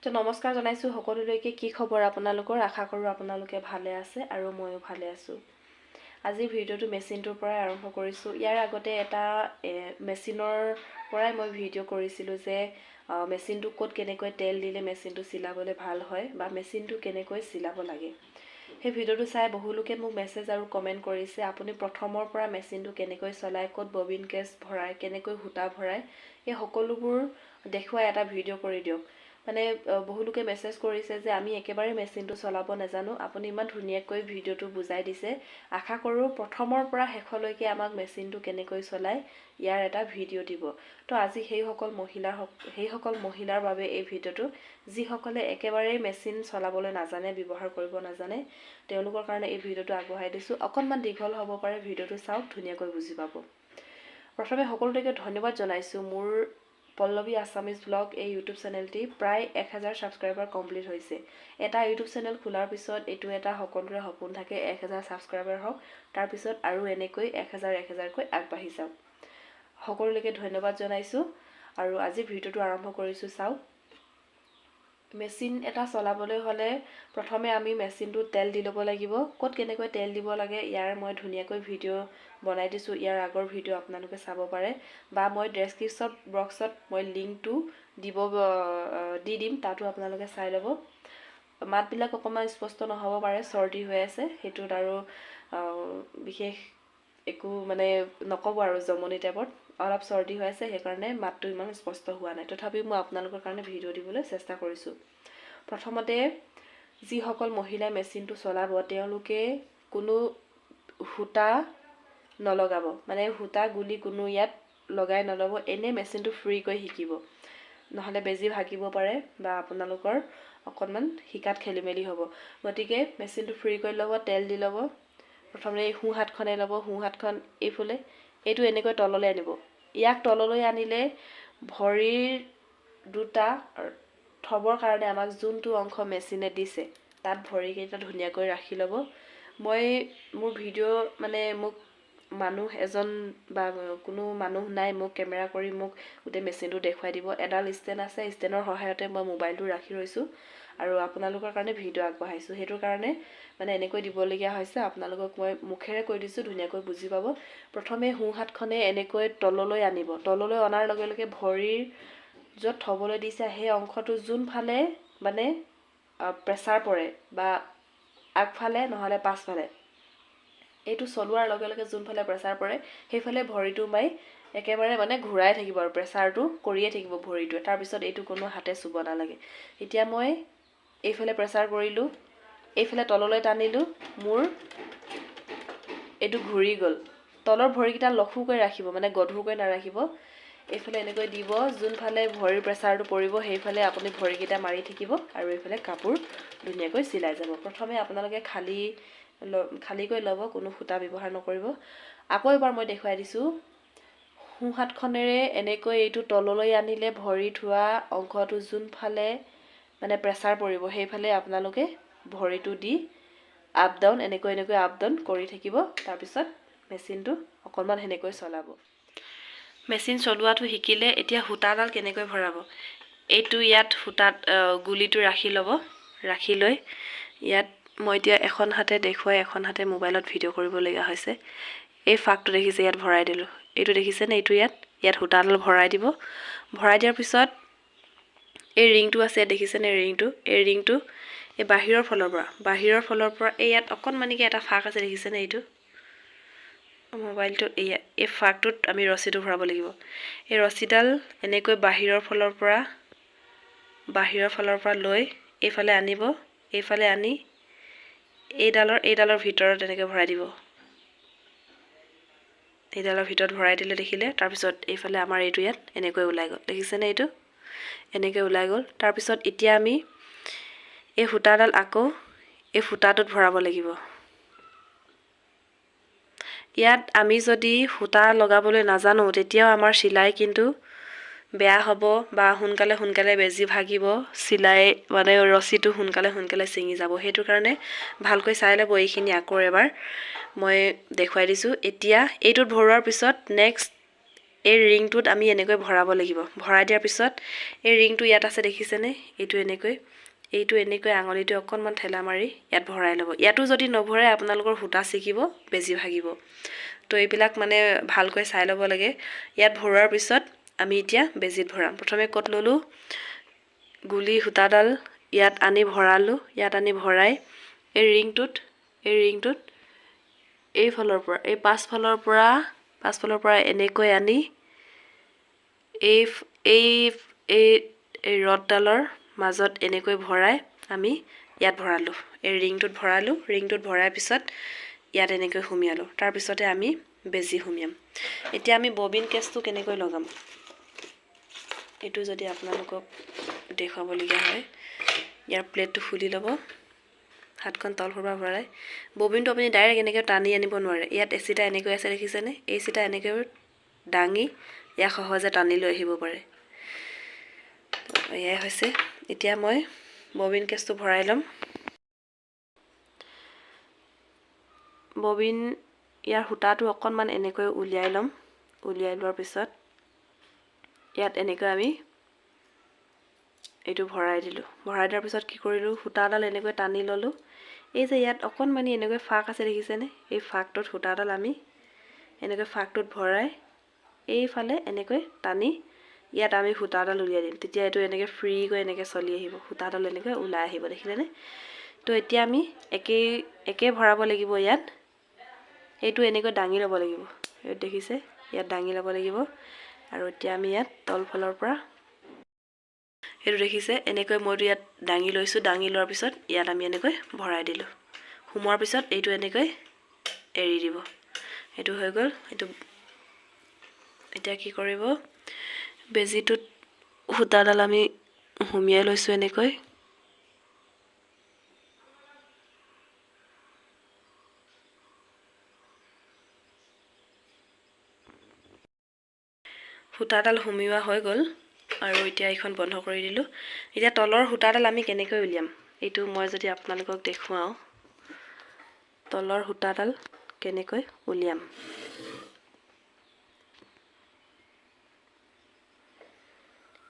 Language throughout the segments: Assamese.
তো নমস্কাৰ জনাইছোঁ সকলোলৈকে। কি খবৰ আপোনালোকৰ? আশা কৰোঁ আপোনালোকে ভালে আছে আৰু ময়ো ভালে আছোঁ। আজিৰ ভিডিঅ'টো মেচিনটোৰ পৰাই আৰম্ভ কৰিছোঁ। ইয়াৰ আগতে এটা মেচিনৰ পৰাই মই ভিডিঅ' কৰিছিলোঁ যে মেচিনটো ক'ত কেনেকৈ তেল দিলে মেচিনটো চিলাবলৈ ভাল হয় বা মেচিনটো কেনেকৈ চিলাব লাগে। সেই ভিডিঅ'টো চাই বহুলোকে মোক মেছেজ আৰু কমেণ্ট কৰিছে, আপুনি প্ৰথমৰ পৰা মেচিনটো কেনেকৈ চলায়, ক'ত ববিন কেছ ভৰাই, কেনেকৈ সূতা ভৰাই, এই সকলোবোৰ দেখুৱাই এটা ভিডিঅ' কৰি দিয়ক। মানে বহুলোকে মেছেজ কৰিছে যে আমি একেবাৰে মেচিনটো চলাব নাজানো, আপুনি ইমান ধুনীয়াকৈ ভিডিঅ'টো বুজাই দিছে। আশা কৰোঁ প্ৰথমৰ পৰা শেষলৈকে আমাক মেচিনটো কেনেকৈ চলায় ইয়াৰ এটা ভিডিঅ' দিব। তো আজি সেইসকল মহিলাৰ বাবে এই ভিডিঅ'টো, যিসকলে একেবাৰেই মেচিন চলাবলৈ নাজানে, ব্যৱহাৰ কৰিব নাজানে, তেওঁলোকৰ কাৰণে এই ভিডিঅ'টো আগবঢ়াই দিছোঁ। অকণমান দীঘল হ'ব পাৰে, ভিডিঅ'টো চাওক, ধুনীয়াকৈ বুজি পাব। প্ৰথমে সকলোকে ধন্যবাদ জনাইছোঁ। মোৰ পল্লৱী আছামিজ ব্লগ এই ইউটিউব চেনেলটি প্ৰায় 1000 ছাবস্ক্ৰাইবাৰ কমপ্লিট হৈছে। এটা ইউটিউব চেনেল খোলাৰ পিছত এইটো এটা সকলোৰে সপোন থাকে, 1000 ছাবস্ক্ৰাইবাৰ হওক, তাৰপিছত আৰু এনেকৈ 1000কৈ আগবাঢ়ি যাওক। সকলোলৈকে ধন্যবাদ জনাইছোঁ আৰু আজি ভিডিঅ'টো আৰম্ভ কৰিছোঁ। চাওক, মেচিন এটা চলাবলৈ হ'লে প্ৰথমে আমি মেচিনটোত তেল দি ল'ব লাগিব। ক'ত কেনেকৈ তেল দিব লাগে ইয়াৰ মই ধুনীয়াকৈ ভিডিঅ' বনাই দিছোঁ। ইয়াৰ আগৰ ভিডিঅ' আপোনালোকে চাব পাৰে বা মই ডেছক্ৰিপশ্যন বক্সত মই লিংকটো দি দিম, তাতো আপোনালোকে চাই ল'ব। মাতবিলাক অকণমান স্পষ্ট নহ'ব পাৰে, চৰ্দি হৈ আছে, সেইটোত আৰু বিশেষ একো মানে নক'ব আৰু, জমনি টাইপত অলপ চৰ্দি হৈ আছে, সেইকাৰণে মাতটো ইমান স্পষ্ট হোৱা নাই। তথাপিও মই আপোনালোকৰ কাৰণে ভিডিঅ' দিবলৈ চেষ্টা কৰিছোঁ। প্ৰথমতে যিসকল মহিলাই মেচিনটো চলাব তেওঁলোকে কোনো সূতা নলগাব, মানে সূতা গুলি কোনো ইয়াত লগাই নল'ব। এনেই মেচিনটো ফ্ৰীকৈ শিকিব, নহ'লে বেজি ভাগিব পাৰে বা আপোনালোকৰ অকণমান শিকাত খেলি মেলি হ'ব। গতিকে মেচিনটো ফ্ৰী কৰি ল'ব, তেল দি ল'ব। প্ৰথমতে এই সোঁ হাতখনে ল'ব, সোঁ হাতখন এইফালে, এইটো এনেকৈ তললৈ আনিব। ইয়াক তললৈ আনিলে ভৰিৰ দুটা থ'বৰ কাৰণে আমাক যোনটো অংশ মেচিনে দিছে তাত ভৰিকেইটা ধুনীয়াকৈ ৰাখি ল'ব। মই মোৰ ভিডিঅ' মানে মোক মানুহ এজন বা কোনো মানুহ নাই মোক কেমেৰা কৰি মোক গোটেই মেচিনটো দেখুৱাই দিব। এডাল ষ্টেণ্ড আছে, ষ্টেণ্ডৰ সহায়তে মই মোবাইলটো ৰাখি ৰৈছোঁ আৰু আপোনালোকৰ কাৰণে ভিডিঅ' আগবঢ়াইছোঁ। সেইটোৰ কাৰণে মানে এনেকৈ দিবলগীয়া হৈছে। আপোনালোকক মই মুখেৰে কৈ দিছোঁ, ধুনীয়াকৈ বুজি পাব। প্ৰথমে সোঁ হাতখনে এনেকৈ তললৈ আনিব। তললৈ অনাৰ লগে লগে ভৰিৰ য'ত থ'বলৈ দিছে সেই অংশটো যোনফালে মানে প্ৰেছাৰ পৰে বা আগফালে নহ'লে পাছফালে, এইটো চলোৱাৰ লগে লগে যোনফালে প্ৰেছাৰ পৰে সেইফালে ভৰিটো মাৰি একেবাৰে মানে ঘূৰাই থাকিব আৰু প্ৰেছাৰটো কৰিয়ে থাকিব ভৰিটোৱে। তাৰপিছত এইটো কোনো হাতে চুব নালাগে। এতিয়া মই এইফালে প্ৰেছাৰ কৰিলোঁ, এইফালে তললৈ টানিলোঁ, মোৰ এইটো ঘূৰি গ'ল। তলৰ ভৰিকেইটা লখুকৈ ৰাখিব, মানে গধুৰকৈ নাৰাখিব। এইফালে এনেকৈ দিব, যোনফালে ভৰিৰ প্ৰেছাৰটো পৰিব সেইফালে আপুনি ভৰিকেইটা মাৰি থাকিব আৰু এইফালে কাপোৰ ধুনীয়াকৈ চিলাই যাব। প্ৰথমে আপোনালোকে খালীকৈ ল'ব, কোনো সূতা ব্যৱহাৰ নকৰিব। আকৌ এবাৰ মই দেখুৱাই দিছোঁ। সোঁ হাতখনেৰে এনেকৈ এইটো তললৈ আনিলে ভৰি থোৱা অংশটো যোনফালে মানে প্ৰেছাৰ পৰিব সেইফালে আপোনালোকে ভৰিটো দি আপ ডাউন এনেকৈ আপ ডাউন কৰি থাকিব। তাৰপিছত মেচিনটো অকণমান সেনেকৈ চলাব। মেচিন চলোৱাটো শিকিলে এতিয়া সূতাডাল কেনেকৈ ভৰাব, এইটো ইয়াত সূতাত গুলিটো ৰাখি ল'ব। ৰাখি লৈ ইয়াত মই এতিয়া এখন হাতে দেখুৱাই এখন হাতে মোবাইলত ভিডিঅ' কৰিবলগীয়া হৈছে। এই ফাকটো দেখিছে, ইয়াত ভৰাই দিলোঁ। এইটো দেখিছেনে, এইটো ইয়াত সূতাডাল ভৰাই দিব। ভৰাই দিয়াৰ পিছত এই ৰিংটো আছে, দেখিছেনে ৰিংটো, এই ৰিংটো এই বাহিৰৰ ফালৰ পৰা এই ইয়াত অকণমানিকৈ এটা ফাক আছে, দেখিছেনে এইটো মোবাইলটো, এই ফাকটোত আমি ৰছীটো ভৰাব লাগিব। এই ৰছীডাল এনেকৈ বাহিৰৰ ফালৰ পৰা লৈ এইফালে আনিব। এইফালে আনি এইডালৰ ভিতৰত এনেকৈ ভৰাই দিব। এইডালৰ ভিতৰত ভৰাই দিলে দেখিলে। তাৰপিছত এইফালে আমাৰ এইটো ইয়াত এনেকৈ ওলাই গ'ল, দেখিছেনে এইটো এনেকৈ ওলাই গ'ল। তাৰপিছত এতিয়া আমি এই সূতাডাল আকৌ এই সূতাটোত ভৰাব লাগিব। ইয়াত আমি যদি সূতা লগাবলৈ নাজানো তেতিয়াও আমাৰ চিলাই কিন্তু বেয়া হ'ব বা সোনকালে বেজি ভাগিব, চিলাই মানে ৰছীটো সোনকালে ছিঙি যাব। সেইটো কাৰণে ভালকৈ চাই ল'ব। এইখিনি আকৌ এবাৰ মই দেখুৱাই দিছোঁ। এতিয়া এইটোত ভৰোৱাৰ পিছত নেক্সট এই ৰিংটোত আমি এনেকৈ ভৰাব লাগিব। ভৰাই দিয়াৰ পিছত এই ৰিংটো ইয়াত আছে দেখিছেনে, এইটো এনেকৈ আঙুলিটো অকণমান ঠেলা মাৰি ইয়াত ভৰাই ল'ব। ইয়াতো যদি নভৰাই আপোনালোকৰ সূতা ছিকিব, বেজি ভাগিব। তো এইবিলাক মানে ভালকৈ চাই ল'ব লাগে। ইয়াত ভৰোৱাৰ পিছত আমি এতিয়া বেজিত ভৰাম। প্ৰথমে ক'ত ল'লোঁ, গুলি সূতাডাল ইয়াত আনি ভৰালোঁ। ইয়াত আনি ভৰাই এই ৰিংটোত এইফালৰ পৰা এই পাছফালৰ পৰা এনেকৈ আনি এই ৰডডালৰ মাজত এনেকৈ ভৰাই আমি ইয়াত ভৰালোঁ। এই ৰিংটোত ভৰাই পিছত ইয়াত এনেকৈ সুমিয়ালোঁ। তাৰপিছতে আমি বেজি সুমিয়াম। এতিয়া আমি ববিন কেছটো কেনেকৈ লগাম, এইটো যদি আপোনালোকক দেখুৱাবলগীয়া হয়, ইয়াৰ প্লেটটো খুলি ল'ব, হাতখন তলফালৰ পৰা ভৰাই। ববিনটো আপুনি ডাইৰেক্ট এনেকৈ টানি আনিব নোৱাৰে। ইয়াত এচিটা এনেকৈ আছে দেখিছেনে, এই চিটা এনেকৈ দাঙি ইয়াক সহজে টানি লৈ আহিব পাৰে। এয়াই হৈছে। এতিয়া মই ববিন কেছটো ভৰাই ল'ম। ববিন ইয়াৰ সূতাটো অকণমান এনেকৈ উলিয়াই ল'ম। উলিয়াই লোৱাৰ পিছত ইয়াত এনেকৈ আমি এইটো ভৰাই দিলোঁ। ভৰাই দিয়াৰ পিছত কি কৰিলোঁ, সূতাডাল এনেকৈ টানি ল'লোঁ। এই যে ইয়াত অকণমানি এনেকৈ ফাঁক আছে দেখিছেনে, এই ফাঁকটোত সূতাডাল আমি এনেকৈ ফাঁকটোত ভৰাই এইফালে এনেকৈ টানি ইয়াত আমি সূতাডাল উলিয়াই দিম। তেতিয়া এইটো এনেকৈ ফ্ৰীকৈ এনেকৈ চলি আহিব, সূতাডাল এনেকৈ ওলাই আহিব দেখিলেনে। তো এতিয়া আমি একে ভৰাব লাগিব ইয়াত। এইটো এনেকৈ দাঙি ল'ব লাগিব, এইটো দেখিছে, ইয়াত দাঙি ল'ব লাগিব। আৰু এতিয়া আমি ইয়াত তলফালৰ পৰা এইটো দেখিছে, এনেকৈ মইতো ইয়াত দাঙি লৈছোঁ। দাঙি লোৱাৰ পিছত ইয়াত আমি এনেকৈ ভৰাই দিলোঁ। সোমোৱাৰ পিছত এইটো এনেকৈ এৰি দিব। এইটো হৈ গ'ল। এইটো এতিয়া কি কৰিব, বেজিটোত সূতাডাল আমি সুমিয়াই লৈছোঁ এনেকৈ। সূতাডাল সুমিওৱা হৈ গ'ল আৰু এতিয়া এইখন বন্ধ কৰি দিলোঁ। এতিয়া তলৰ সূতাডাল আমি কেনেকৈ উলিয়াম, এইটো মই যদি আপোনালোকক দেখুৱাওঁ, তলৰ সূতাডাল কেনেকৈ উলিয়াম।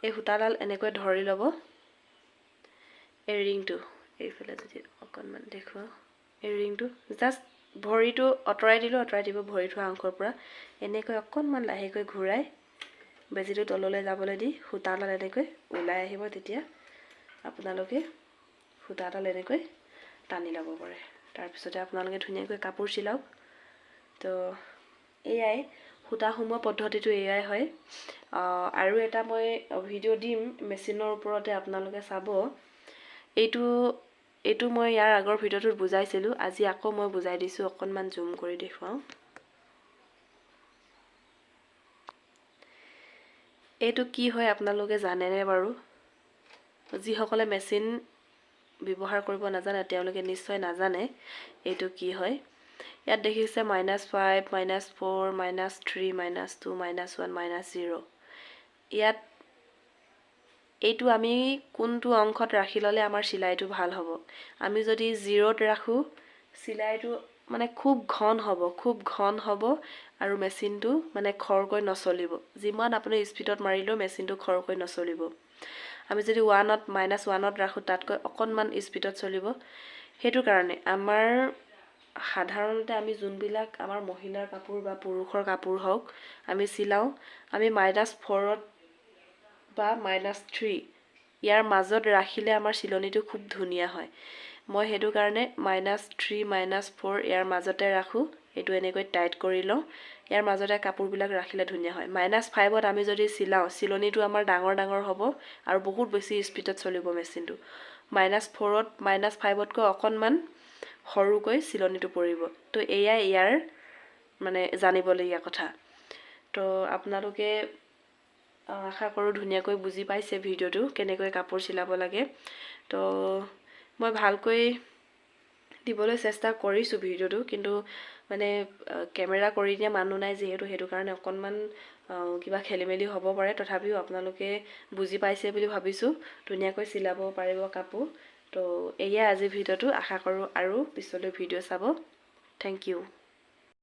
এই সূতাডাল এনেকৈ ধৰি ল'ব। এই ৰিংটো এইফালে যদি অকণমান দেখুৱাওঁ, এই ৰিংটো জাষ্ট ভৰিটো আঁতৰাই দিব ভৰি থোৱা অংশৰ পৰা। এনেকৈ অকণমান লাহেকৈ ঘূৰাই বেজিটো তললৈ যাবলৈ দি সূতাডাল এনেকৈ ওলাই আহিব। তেতিয়া আপোনালোকে সূতাডাল এনেকৈ টানি ল'ব পাৰে। তাৰপিছতে আপোনালোকে ধুনীয়াকৈ কাপোৰ চিলাওক। তো এয়াই সূতা সুমোৱা পদ্ধতিটো এয়াই হয়। আৰু এটা মই ভিডিঅ' দিম মেচিনৰ ওপৰতে, আপোনালোকে চাব। এইটো মই ইয়াৰ আগৰ ভিডিঅ'টোত বুজাইছিলোঁ, আজি আকৌ মই বুজাই দিছোঁ। অকণমান জুম কৰি দেখুৱাওঁ। এইটো কি হয় আপোনালোকে জানেনে বাৰু? যিসকলে মেচিন ব্যৱহাৰ কৰিব নাজানে তেওঁলোকে নিশ্চয় নাজানে এইটো কি হয়। ইয়াত দেখিছে -5, -4, -3, -2, -1, -0। ইয়াত এইটো আমি কোনটো অংশত ৰাখি ল'লে আমাৰ চিলাইটো ভাল হ'ব। আমি যদি 0ত ৰাখোঁ, চিলাইটো মানে খুব ঘন হ'ব আৰু মেচিনটো মানে খৰকৈ নচলিব। যিমান আপুনি স্পীডত মাৰিলেও মেচিনটো খৰকৈ নচলিব। আমি যদি -1ত ৰাখোঁ, তাতকৈ অকণমান স্পীডত চলিব। সেইটো কাৰণে আমাৰ সাধাৰণতে আমি যোনবিলাক আমাৰ মহিলাৰ কাপোৰ বা পুৰুষৰ কাপোৰ হওক আমি চিলাওঁ, আমি -4 বা -3 ইয়াৰ মাজত ৰাখিলে আমাৰ চিলনিটো খুব ধুনীয়া হয়। মই সেইটো কাৰণে -3, -4 ইয়াৰ মাজতে ৰাখোঁ। এইটো এনেকৈ টাইট কৰি লওঁ। ইয়াৰ মাজতে কাপোৰবিলাক ৰাখিলে ধুনীয়া হয়। -5ত আমি যদি চিলাওঁ, চিলনিটো আমাৰ ডাঙৰ হ'ব আৰু বহুত বেছি স্পীডত চলিব মেচিনটো। -4ত -5তকৈ অকণমান সৰুকৈ চিলনিটো পৰিব। তো এয়াই ইয়াৰ মানে জানিবলগীয়া কথা। তো আপোনালোকে আশা কৰোঁ ধুনীয়াকৈ বুজি পাইছে ভিডিঅ'টো কেনেকৈ কাপোৰ চিলাব লাগে। তো মই ভালকৈ দিবলৈ চেষ্টা কৰিছোঁ ভিডিঅ'টো, কিন্তু মানে কেমেৰা কৰি দিয়া মানুহ নাই যিহেতু, সেইটো কাৰণে অকণমান কিবা খেলিমেলি হ'ব পাৰে। তথাপিও আপোনালোকে বুজি পাইছে বুলি ভাবিছোঁ, ধুনীয়াকৈ চিলাব পাৰিব কাপোৰ। তো এয়াই আজিৰ ভিডিঅ'টো। আশা কৰোঁ আৰু পিছলৈ ভিডিঅ' চাব। Thank U.